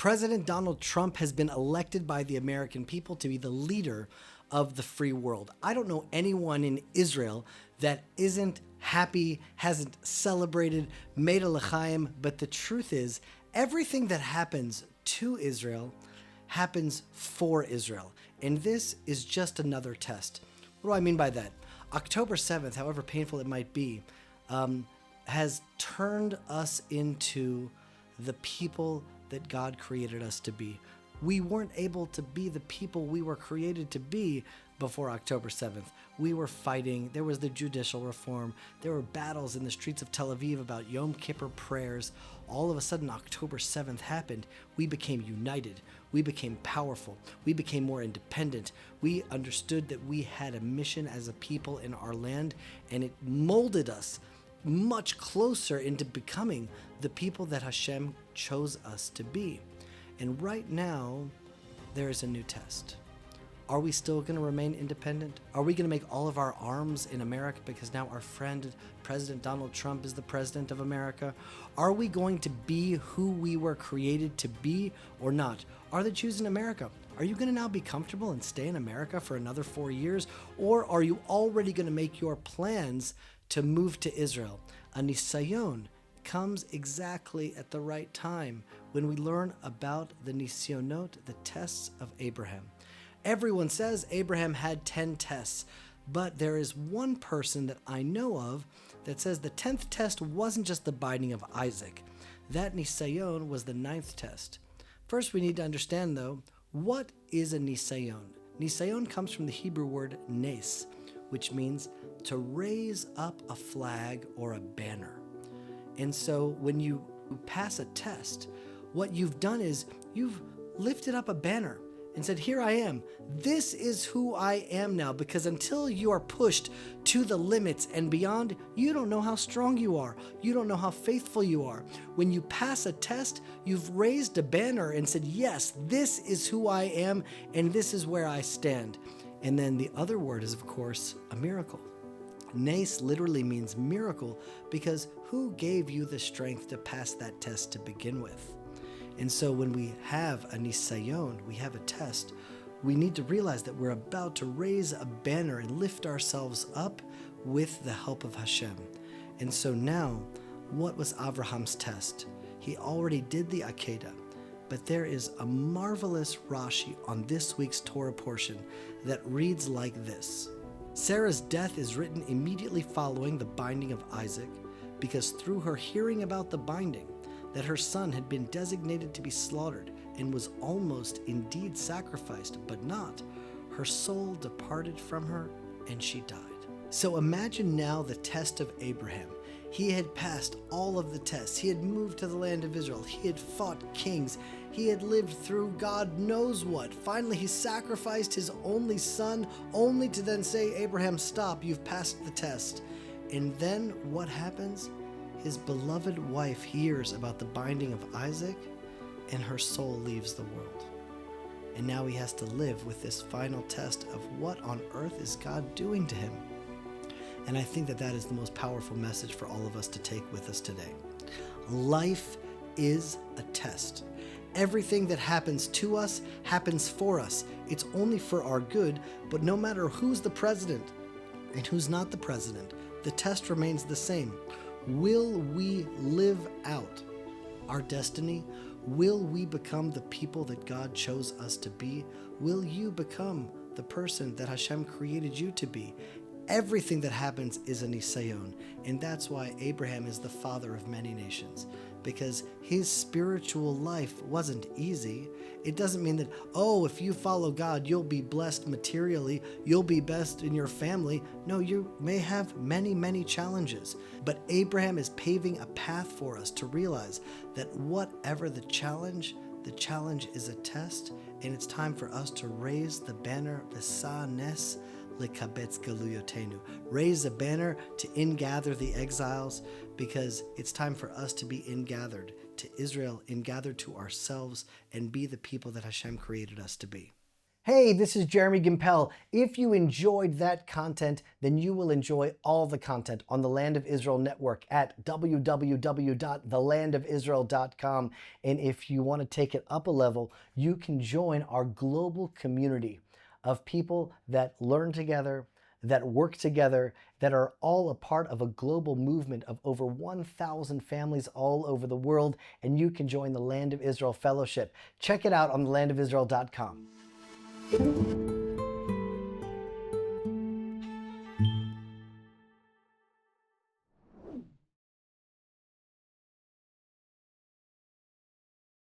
President Donald Trump has been elected by the American people to be the leader of the free world. I don't know anyone in Israel that isn't happy, hasn't celebrated, made a l'chaim, but the truth is, everything that happens to Israel happens for Israel. And this is just another test. What do I mean by that? October 7th, however painful it might be, has turned us into the people that God created us to be. We weren't able to be the people we were created to be before October 7th. We were fighting. There was the judicial reform. There were battles in the streets of Tel Aviv about Yom Kippur prayers. All of a sudden, October 7th happened. We became united. We became powerful. We became more independent. We understood that we had a mission as a people in our land, and it molded us much closer into becoming the people that Hashem chose us to be. And right now, there is a new test. Are we still going to remain independent? Are we going to make all of our arms in America because now our friend, President Donald Trump, is the president of America? Are we going to be who we were created to be or not? Are the Jews in America? Are you going to now be comfortable and stay in America for another 4 years? Or are you already going to make your plans to move to Israel? A nisayon comes exactly at the right time when we learn about the nisyonot, the tests of Abraham. Everyone says Abraham had 10 tests, but there is one person that I know of that says the 10th test wasn't just the binding of Isaac. That nisayon was the 9th test. First, we need to understand, though, what is a nisayon? Nisayon comes from the Hebrew word nes, which means to raise up a flag or a banner. And so when you pass a test, what you've done is you've lifted up a banner and said, here I am. This is who I am now, because until you are pushed to the limits and beyond, you don't know how strong you are. You don't know how faithful you are. When you pass a test, you've raised a banner and said, yes, this is who I am, and this is where I stand. And then the other word is, of course, a miracle. Nes literally means miracle, because who gave you the strength to pass that test to begin with? And so when we have a nisayon, we have a test, we need to realize that we're about to raise a banner and lift ourselves up with the help of Hashem. And so now, what was Abraham's test? He already did the Akedah, but there is a marvelous Rashi on this week's Torah portion that reads like this. Sarah's death is written immediately following the binding of Isaac, because through her hearing about the binding, that her son had been designated to be slaughtered and was almost indeed sacrificed, but not, her soul departed from her and she died. So imagine now the test of Abraham. He had passed all of the tests. He had moved to the land of Israel. He had fought kings. He had lived through God knows what. Finally, he sacrificed his only son, only to then say, Abraham, stop, you've passed the test. And then what happens? His beloved wife hears about the binding of Isaac, and her soul leaves the world. And now he has to live with this final test of what on earth is God doing to him? And I think that that is the most powerful message for all of us to take with us today. Life is a test. Everything that happens to us happens for us. It's only for our good, but no matter who's the president and who's not the president, the test remains the same. Will we live out our destiny? Will we become the people that God chose us to be? Will you become the person that Hashem created you to be? Everything that happens is a nisayon, and that's why Abraham is the father of many nations, because his spiritual life wasn't easy. It doesn't mean that, oh, if you follow God, you'll be blessed materially, you'll be best in your family. No, you may have many, many challenges, but Abraham is paving a path for us to realize that whatever the challenge is a test, and it's time for us to raise the banner V'sa nes lekabetz galuyotenu. Raise a banner to ingather the exiles, because it's time for us to be ingathered to Israel, ingathered to ourselves, and be the people that Hashem created us to be. Hey, this is Jeremy Gimpel. If you enjoyed that content, then you will enjoy all the content on the Land of Israel Network at www.thelandofisrael.com. And if you want to take it up a level, you can join our global community of people that learn together, that work together, that are all a part of a global movement of over 1,000 families all over the world. And you can join the Land of Israel Fellowship. Check it out on thelandofisrael.com.